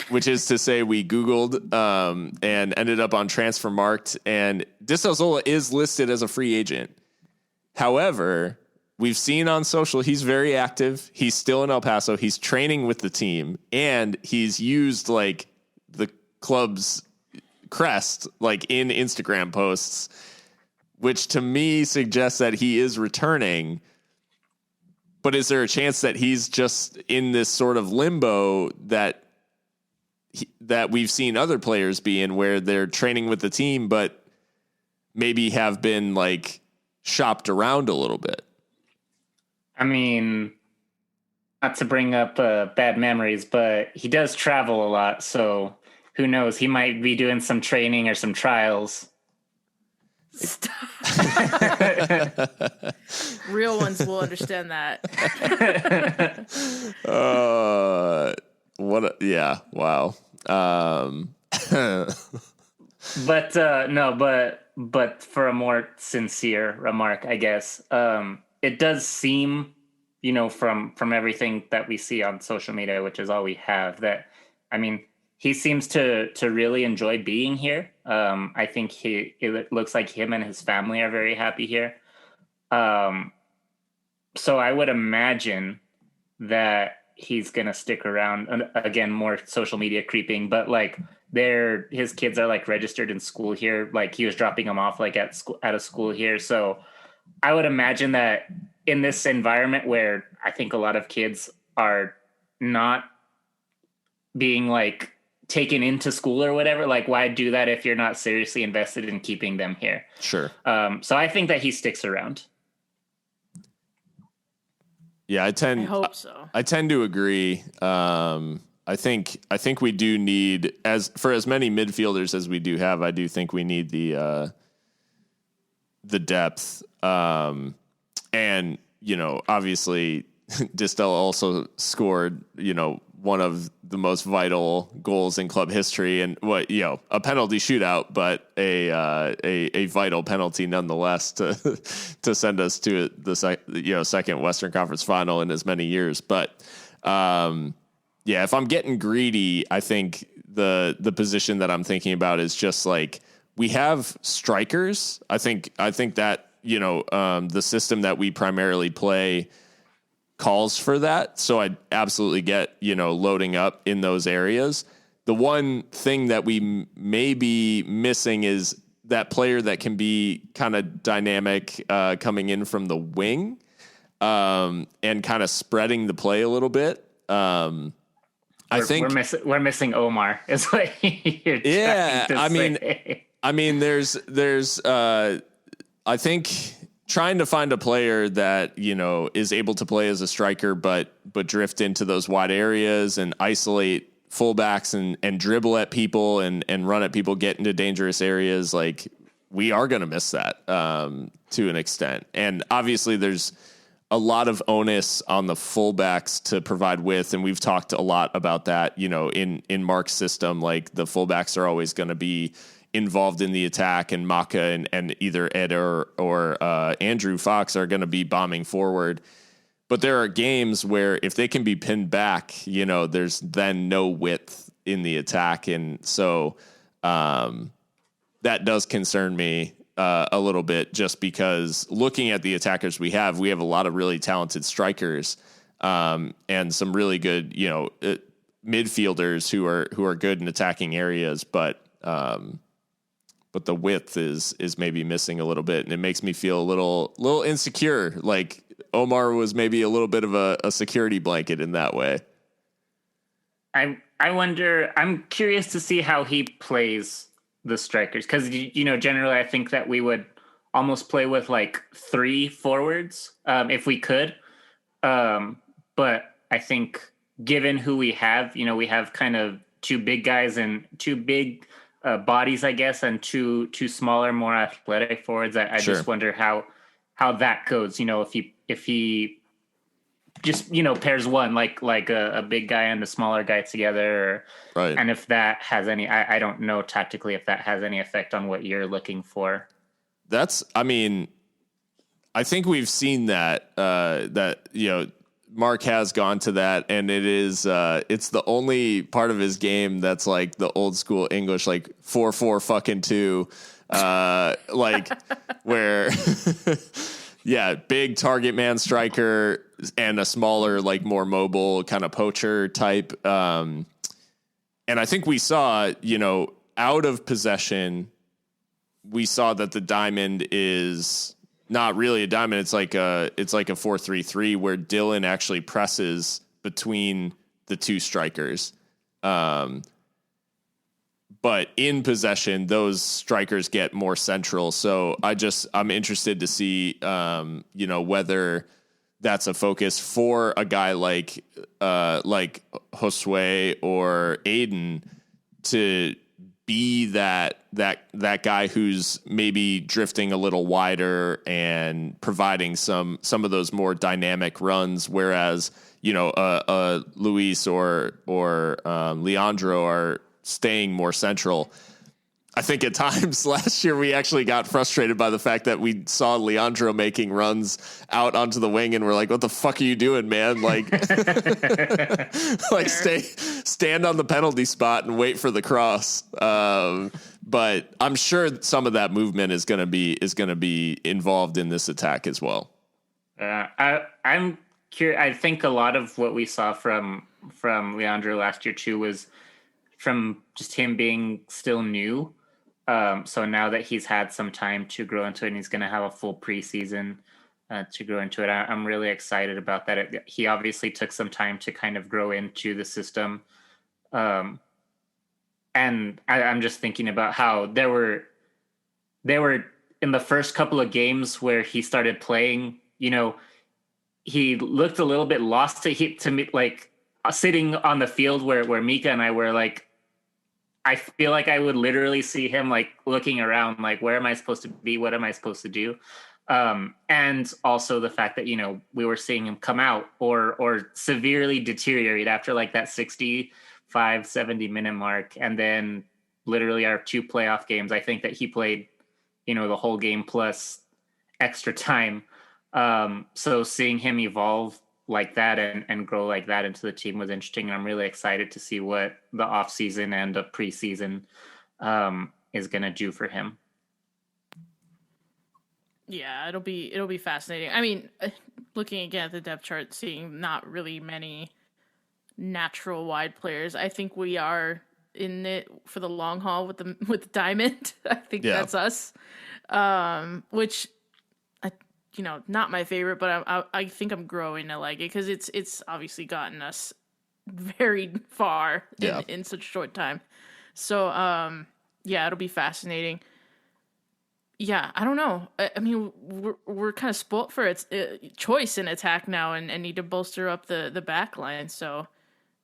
which is to say we Googled and ended up on Transfermarkt, and Distel Zola is listed as a free agent. However, we've seen on social he's very active. He's still in El Paso. He's training with the team, and he's used like the club's crest like in Instagram posts, which to me suggests that he is returning. But is there a chance that he's just in this sort of limbo that we've seen other players be in, where they're training with the team, but maybe have been like shopped around a little bit? I mean, not to bring up bad memories, but he does travel a lot. So who knows? He might be doing some training or some trials. Real ones will understand that. Wow. But for a more sincere remark, I guess, it does seem, from everything that we see on social media, which is all we have, that, I mean, he seems to really enjoy being here. I think it looks like him and his family are very happy here. So I would imagine that he's going to stick around. And again, more social media creeping, but like his kids are like registered in school here. Like he was dropping them off like at a school here. So I would imagine that in this environment where I think a lot of kids are not being like taken into school or whatever, like why do that if you're not seriously invested in keeping them here? Sure. So I think that he sticks around. Yeah, I hope so. I tend to agree. I think we do need, as many midfielders as we do have, I do think we need the depth. And obviously Distel also scored, one of the most vital goals in club history, and a penalty shootout, but a vital penalty nonetheless to send us to the second Western Conference final in as many years. But if I'm getting greedy, I think the position that I'm thinking about is just like, we have strikers. I think that the system that we primarily play calls for that. So I absolutely get, loading up in those areas. The one thing that we may be missing is that player that can be kind of dynamic coming in from the wing and kind of spreading the play a little bit. I think we're missing Omar is what you're trying to say. I mean, there's I think trying to find a player that, is able to play as a striker, but drift into those wide areas and isolate fullbacks and dribble at people and run at people, get into dangerous areas. Like, we are going to miss that to an extent. And obviously there's a lot of onus on the fullbacks to provide width. And we've talked a lot about that, in Mark's system. Like, the fullbacks are always going to be involved in the attack, and Mikka and either Ed or Andrew Fox are going to be bombing forward. But there are games where if they can be pinned back, there's then no width in the attack. And so that does concern me a little bit, just because looking at the attackers we have a lot of really talented strikers and some really good, midfielders who are good in attacking areas, but the width is maybe missing a little bit, and it makes me feel a little insecure. Like, Omar was maybe a little bit of a security blanket in that way. I wonder, I'm curious to see how he plays the strikers, because, generally I think that we would almost play with like 3 forwards if we could. But I think given who we have, we have kind of 2 big guys and 2 big bodies, I guess, and two smaller, more athletic forwards. I Sure. just wonder how that goes. If he just pairs one like a big guy and a smaller guy together, Right. and if that has any, I don't know tactically if that has any effect on what you're looking for. I think we've seen that Mark has gone to that, and it's the only part of his game that's like the old school English, like 4-4 fucking 2, like where, yeah, big target man striker and a smaller, like more mobile kind of poacher type. And I think we saw, out of possession, we saw that the diamond is not really a diamond. It's like a 4-3-3 where Dylan actually presses between the 2 strikers. But in possession, those strikers get more central. So I'm interested to see, whether that's a focus for a guy like Josue or Aiden to be that guy who's maybe drifting a little wider and providing some of those more dynamic runs, whereas Luis or Leandro are staying more central. I think at times last year we actually got frustrated by the fact that we saw Leandro making runs out onto the wing, and we're like, "What the fuck are you doing, man?" Like, like stand on the penalty spot and wait for the cross. But I'm sure some of that movement is going to be involved in this attack as well. I'm curious. I think a lot of what we saw from Leandro last year too was from just him being still new. So now that he's had some time to grow into it and he's going to have a full preseason to grow into it, I'm really excited about that. He obviously took some time to kind of grow into the system. And I'm just thinking about how there were in the first couple of games where he started playing, he looked a little bit lost to me, like sitting on the field where Mikka and I were like, I feel like I would literally see him like looking around, like, where am I supposed to be? What am I supposed to do? And also the fact that, we were seeing him come out or severely deteriorate after like that 65, 70 minute mark. And then literally our 2 playoff games, I think that he played, the whole game plus extra time. So seeing him evolve like that and grow like that into the team was interesting. And I'm really excited to see what the off season and the preseason is going to do for him. Yeah, it'll be fascinating. I mean, looking again at the depth chart, seeing not really many natural wide players. I think we are in it for the long haul with the diamond. I think that's us. Which, not my favorite, but I think I'm growing to like it because it's obviously gotten us very far in such a short time. So it'll be fascinating. Yeah, I don't know. I mean, we're kind of spoilt for its choice in attack now, and need to bolster up the back line. So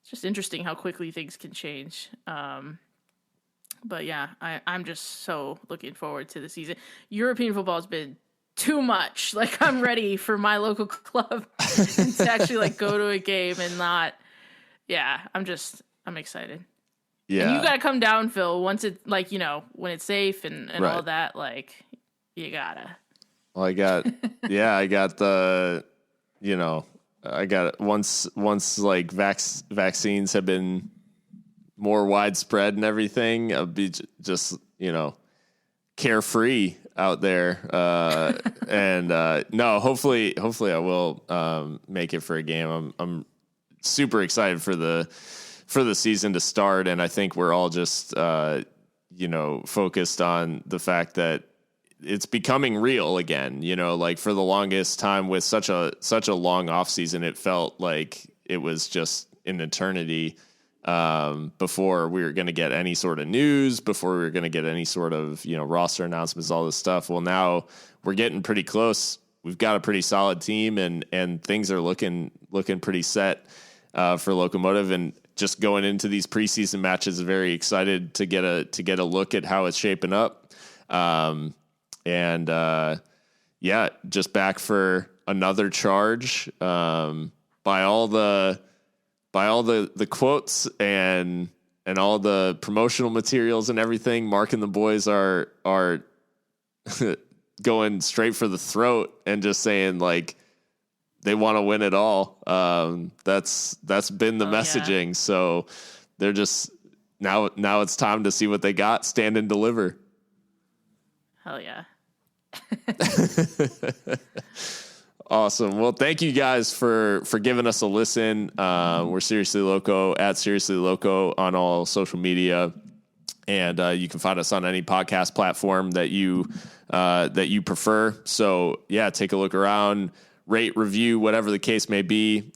it's just interesting how quickly things can change. But yeah, I'm just so looking forward to the season. European football has been too much. Like, I'm ready for my local club to actually like go to a game and not. Yeah, I'm excited. Yeah. And you gotta come down, Phil, once it like, when it's safe and all that, like you gotta. Well, I got once like vaccines have been more widespread and everything, I'll be just, carefree out there. No, hopefully I will make it for a game. I'm super excited for the season to start. And I think we're all just, focused on the fact that it's becoming real again, like for the longest time with such a long off season, it felt like it was just an eternity. before we were going to get any sort of news, before we were going to get any sort of, roster announcements, all this stuff. Well, now we're getting pretty close. We've got a pretty solid team, and things are looking pretty set for Locomotive. And just going into these preseason matches, very excited to get a look at how it's shaping up. Just back for another charge. By all the quotes and all the promotional materials and everything, Mark and the boys are going straight for the throat and just saying like they want to win it all. That's been the messaging. Yeah. So they're just now it's time to see what they got, stand and deliver. Hell yeah. Awesome. Well, thank you guys for giving us a listen. We're Seriously Loco at Seriously Loco on all social media. And you can find us on any podcast platform that you prefer. So yeah, take a look around, rate, review, whatever the case may be.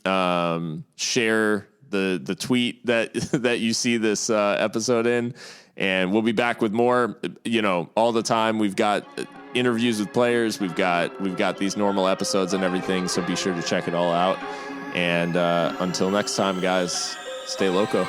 Share the tweet that you see this episode in, and we'll be back with more. All the time. We've got interviews with players. We've got these normal episodes and everything. So be sure to check it all out. And until next time, guys, stay loco.